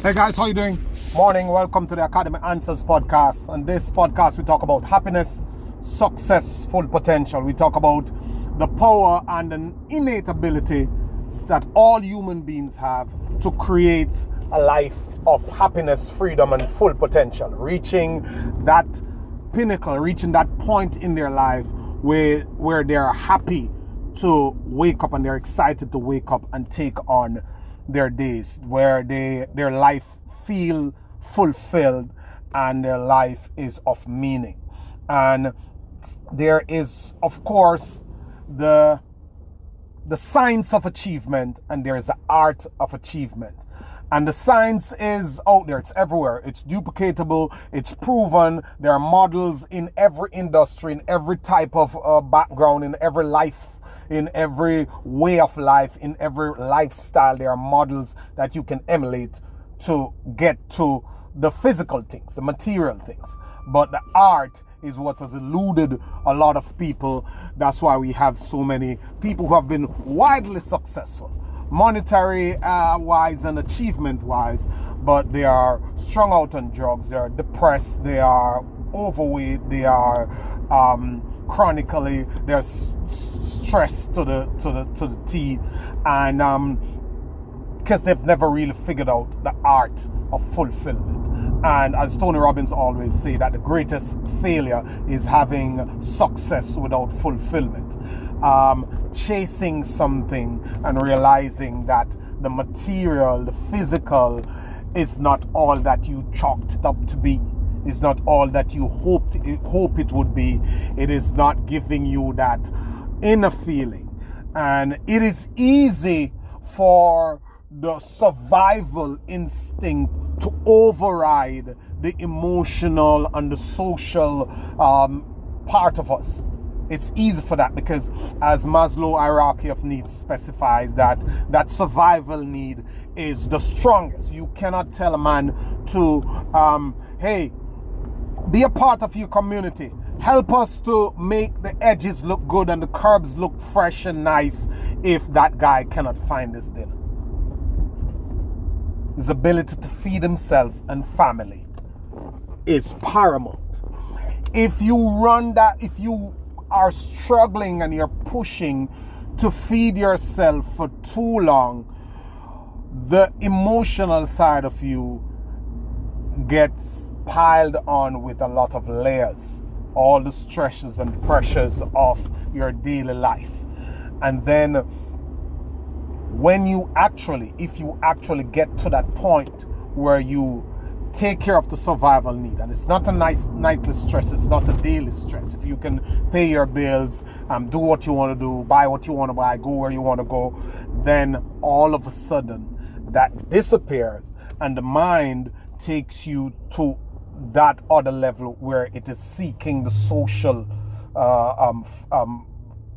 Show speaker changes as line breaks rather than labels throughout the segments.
Hey guys, how you doing? Morning, welcome to the Academy Answers podcast. On this podcast, we talk about happiness, success, full potential. We talk about the power and the innate ability that all human beings have to create a life of happiness, freedom, and full potential. Reaching that pinnacle, reaching that point in their life where they're happy to wake up and they're excited to wake up and take on their days, where their life feel fulfilled and their life is of meaning. And there is, of course, the science of achievement, and there's the art of achievement. And the science is out there, it's everywhere, it's duplicatable, it's proven. There are models in every industry, in every type of background, in every life, in every way of life, in every lifestyle. There are models that you can emulate to get to the physical things, the material things. But the art is what has eluded a lot of people. That's why we have so many people who have been widely successful, monetary wise and achievement wise, but they are strung out on drugs, they are depressed, they are overweight, they are chronically, they're stressed to the T, and because they've never really figured out the art of fulfillment. And as Tony Robbins always say, that the greatest failure is having success without fulfillment. Chasing something and realizing that the material, the physical, is not all that you chalked it up to be. Is not all that you hope it would be. It is not giving you that inner feeling. And it is easy for the survival instinct to override the emotional and the social part of us. It's easy for that because, as Maslow hierarchy of needs specifies, that survival need is the strongest. You cannot tell a man to, hey, be a part of your community. Help us to make the edges look good and the curbs look fresh and nice if that guy cannot find his dinner. His ability to feed himself and family is paramount. If you are struggling and you're pushing to feed yourself for too long, the emotional side of you gets piled on with a lot of layers, all the stresses and pressures of your daily life. And then if you actually get to that point where you take care of the survival need, and it's not a nice nightly stress, it's not a daily stress. If you can pay your bills, do what you want to do, buy what you want to buy, go where you want to go, then all of a sudden that disappears and the mind takes you to that other level where it is seeking the social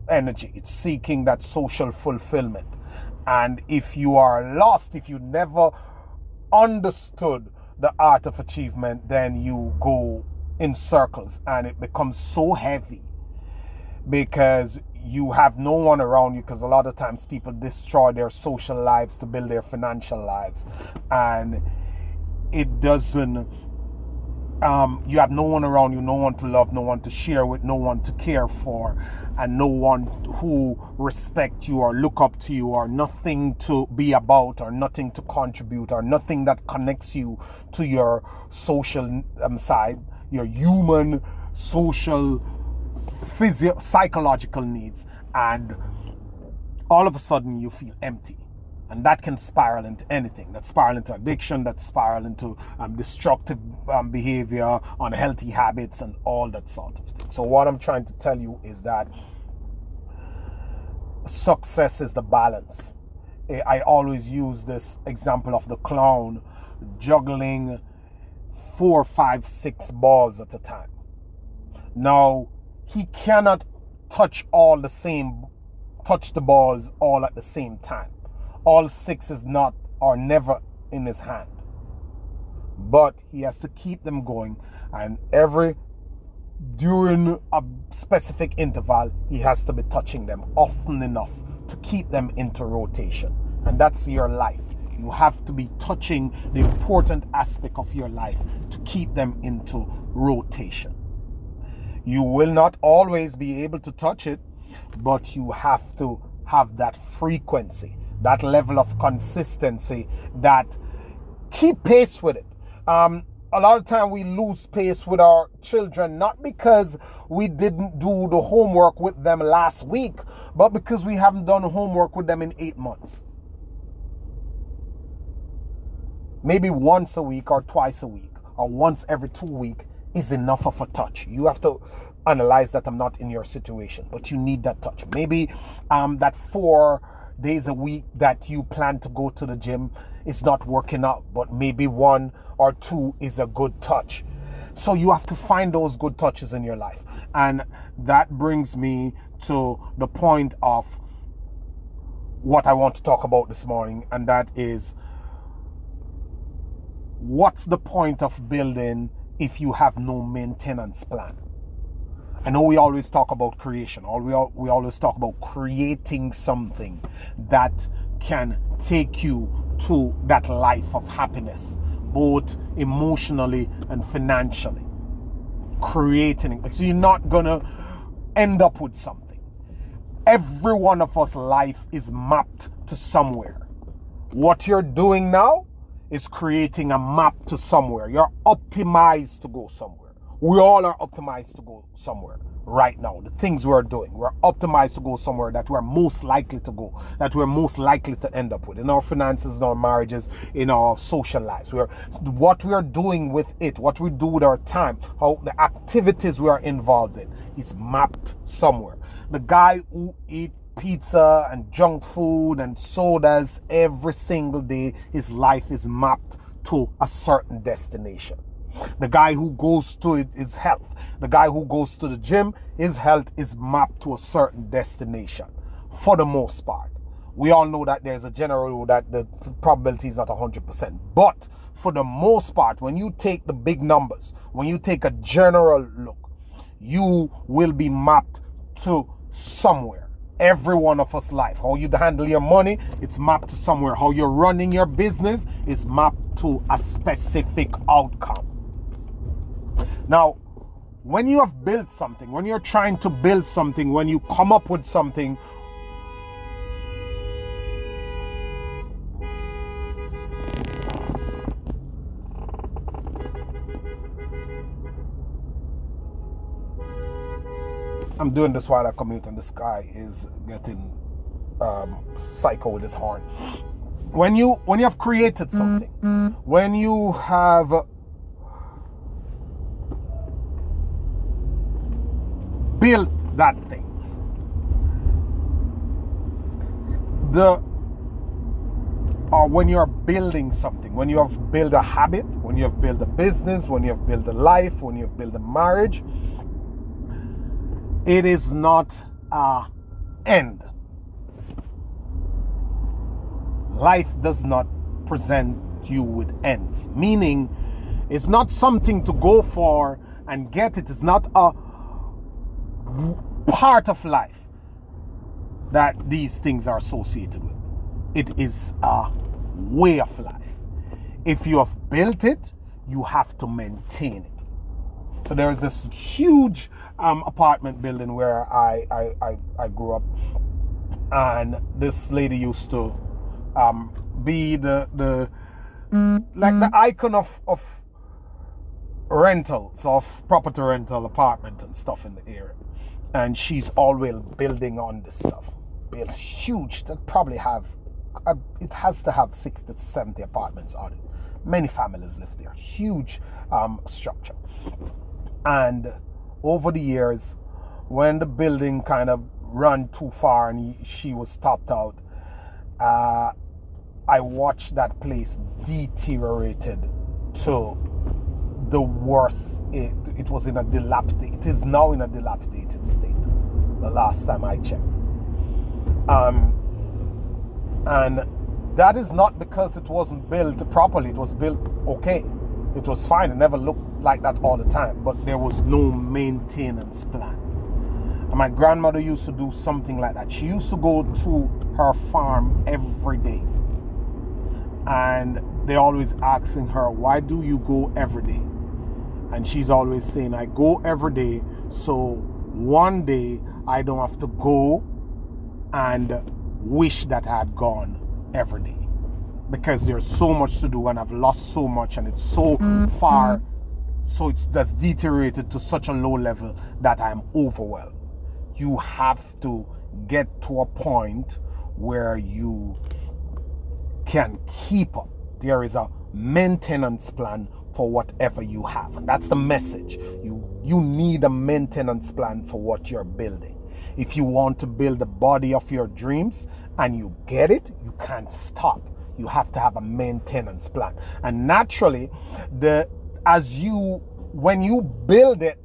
energy. It's seeking that social fulfillment. And if you are lost, if you never understood the art of achievement, then you go in circles and it becomes so heavy because you have no one around you, because a lot of times people destroy their social lives to build their financial lives, and it doesn't you have no one around you, no one to love, no one to share with, no one to care for, and no one who respect you or look up to you, or nothing to be about, or nothing to contribute, or nothing that connects you to your social side, your human, social, psychological needs. And all of a sudden you feel empty. And that can spiral into anything. That spiral into addiction, that spiral into destructive behavior, unhealthy habits, and all that sort of thing. So what I'm trying to tell you is that success is the balance. I always use this example of the clown juggling 4, 5, 6 balls at a time. Now, he cannot touch the balls all at the same time. All 6 is not or never in his hand. But he has to keep them going, and during a specific interval, he has to be touching them often enough to keep them into rotation. And that's your life. You have to be touching the important aspect of your life to keep them into rotation. You will not always be able to touch it, but you have to have that frequency, that level of consistency, that keep pace with it. A lot of time we lose pace with our children, not because we didn't do the homework with them last week, but because we haven't done homework with them in 8 months. Maybe once a week or twice a week or once every 2 weeks is enough of a touch. You have to analyze that I'm not in your situation, but you need that touch. Maybe that 4 days a week that you plan to go to the gym is not working out, but maybe 1 or 2 is a good touch. So you have to find those good touches in your life. And that brings me to the point of what I want to talk about this morning, and that is, what's the point of building if you have no maintenance plan? I know we always talk about creation, we always talk about creating something that can take you to that life of happiness, both emotionally and financially. Creating it. So you're not gonna end up with something. Every one of us life is mapped to somewhere. What you're doing now is creating a map to somewhere. You're optimized to go somewhere. We all are optimized to go somewhere right now. The things we're doing, we're optimized to go somewhere that we're most likely to go, that we're most likely to end up with in our finances, in our marriages, in our social lives. What we are doing with it, what we do with our time, how the activities we are involved in is mapped somewhere. The guy who eats pizza and junk food and sodas every single day, his life is mapped to a certain destination. The guy who goes to it, his health. The guy who goes to the gym, his health is mapped to a certain destination for the most part. We all know that there's a general rule that the probability is not 100%. But for the most part, when you take the big numbers, when you take a general look, you will be mapped to somewhere. Every one of us life. How you handle your money, it's mapped to somewhere. How you're running your business is mapped to a specific outcome. Now, when you have built something, when you're trying to build something, when you come up with something, I'm doing this while I commute, and this guy is getting psycho with his horn. When you have created something, when you have built that thing, or when you're building something, when you have built a habit, when you have built a business, when you have built a life, when you have built a marriage, it is not an end. Life does not present you with ends. Meaning, it's not something to go for and get it. It's not a part of life that these things are associated with. It is a way of life. If you have built it, you have to maintain it. So there is this huge apartment building where I grew up, and this lady used to be the icon of rentals, of property rental, apartment and stuff in the area. And she's always building on this stuff. Built huge, that probably have, it has to have 60 to 70 apartments on it. Many families live there. Huge structure. And over the years, when the building kind of ran too far and she was topped out, I watched that place deteriorated to the worst. It was in a dilapidated, it is now in a dilapidated state, the last time I checked. And that is not because it wasn't built properly. It was built okay. It was fine. It never looked like that all the time, but there was no maintenance plan. And my grandmother used to do something like that. She used to go to her farm every day And they're always asking her, why do you go every day? And she's always saying, I go every day so one day I don't have to go and wish that I had gone every day. Because there's so much to do and I've lost so much and it's so far, so that's deteriorated to such a low level that I'm overwhelmed. You have to get to a point where you can keep up. There is a maintenance plan for whatever you have, and that's the message. You need a maintenance plan for what you're building. If you want to build the body of your dreams and you get it, you can't stop. You have to have a maintenance plan. And naturally, when you build it,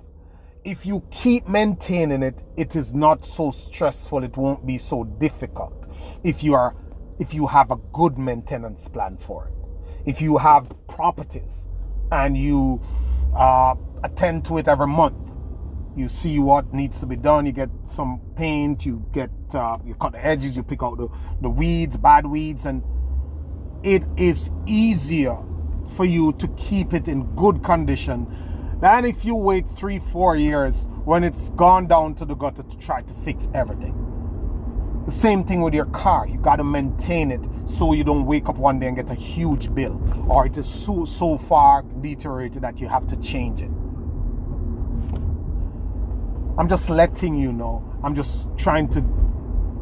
if you keep maintaining it, it is not so stressful. It won't be so difficult if you have a good maintenance plan for it. If you have properties and you attend to it every month, you see what needs to be done, you get some paint, you cut the edges, you pick out the weeds, bad weeds, and it is easier for you to keep it in good condition than if you wait 3-4 years when it's gone down to the gutter to try to fix everything. The same thing with your car. You got to maintain it so you don't wake up one day and get a huge bill, or it is so far deteriorated that you have to change it. I'm just letting you know. I'm just trying to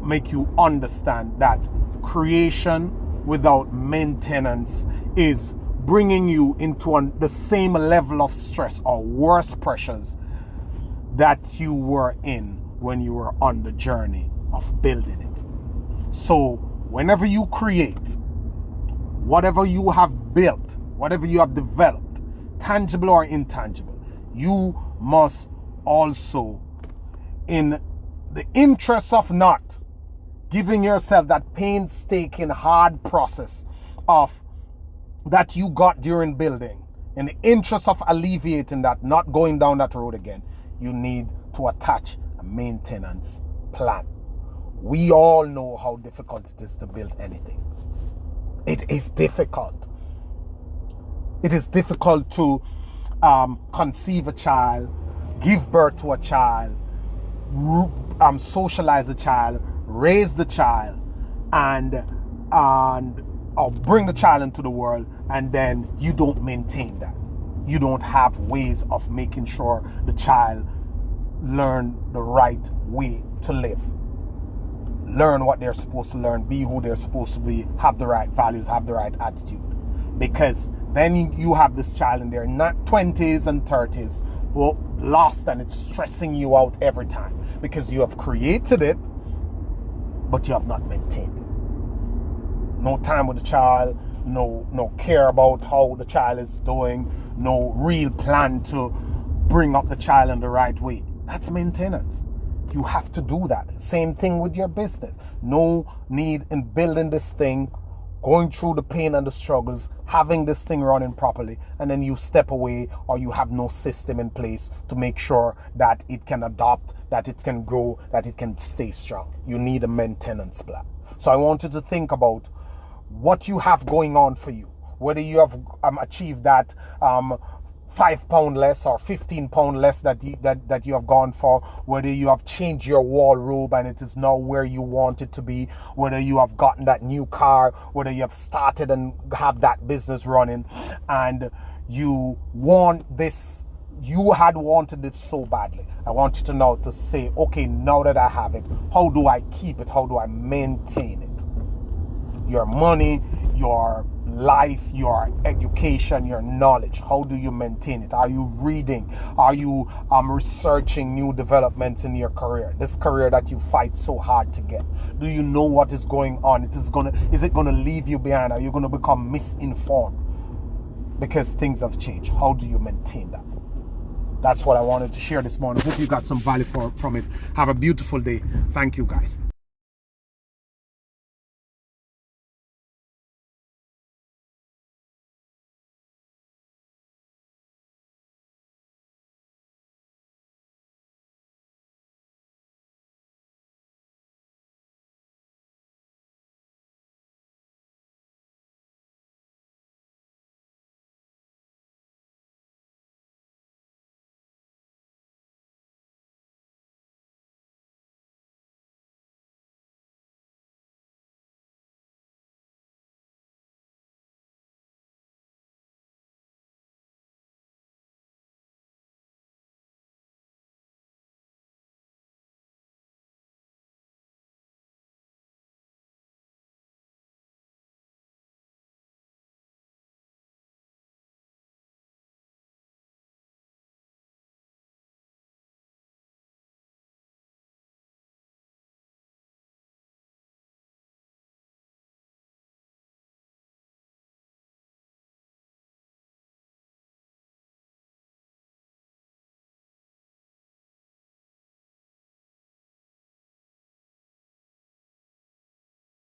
make you understand that creation without maintenance is bringing you into the same level of stress or worse pressures that you were in when you were on the journey of building it. So whenever you create, whatever you have built, whatever you have developed, tangible or intangible, you must also, in the interest of not giving yourself that painstaking hard process of that you got during building, in the interest of alleviating that, not going down that road again, you need to attach a maintenance plan. We all know how difficult it is to build anything. It is difficult. It is difficult to conceive a child, give birth to a child, socialize a child, raise the child, or bring the child into the world, and then you don't maintain that. You don't have ways of making sure the child learn the right way to live, learn what they're supposed to learn, be who they're supposed to be, have the right values, have the right attitude. Because then you have this child in their 20s and 30s lost, and it's stressing you out every time because you have created it, but you have not maintained it. No time with the child, no care about how the child is doing, no real plan to bring up the child in the right way. That's maintenance. You have to do that. Same thing with your business. No need in building this thing, going through the pain and the struggles, having this thing running properly, and then you step away, or you have no system in place to make sure that it can adopt, that it can grow, that it can stay strong. You need a maintenance plan. So I want you to think about what you have going on for you, whether you have achieved that 5 pound less or 15 pound less that you have gone for, whether you have changed your wardrobe and it is now where you want it to be, whether you have gotten that new car, whether you have started and have that business running, and you want this, you had wanted it so badly. I want you to now to say, okay, now that I have it, how do I keep it? How do I maintain it? Your money, your life, your education, your knowledge, how do you maintain it? Are you reading? Are you researching new developments in your career, this career that you fight so hard to get? Do you know what is going on? Is it gonna leave you behind? Are you gonna become misinformed because things have changed? How do you maintain that? That's what I wanted to share this morning. Hope you got some value from it. Have a beautiful day. Thank you, guys.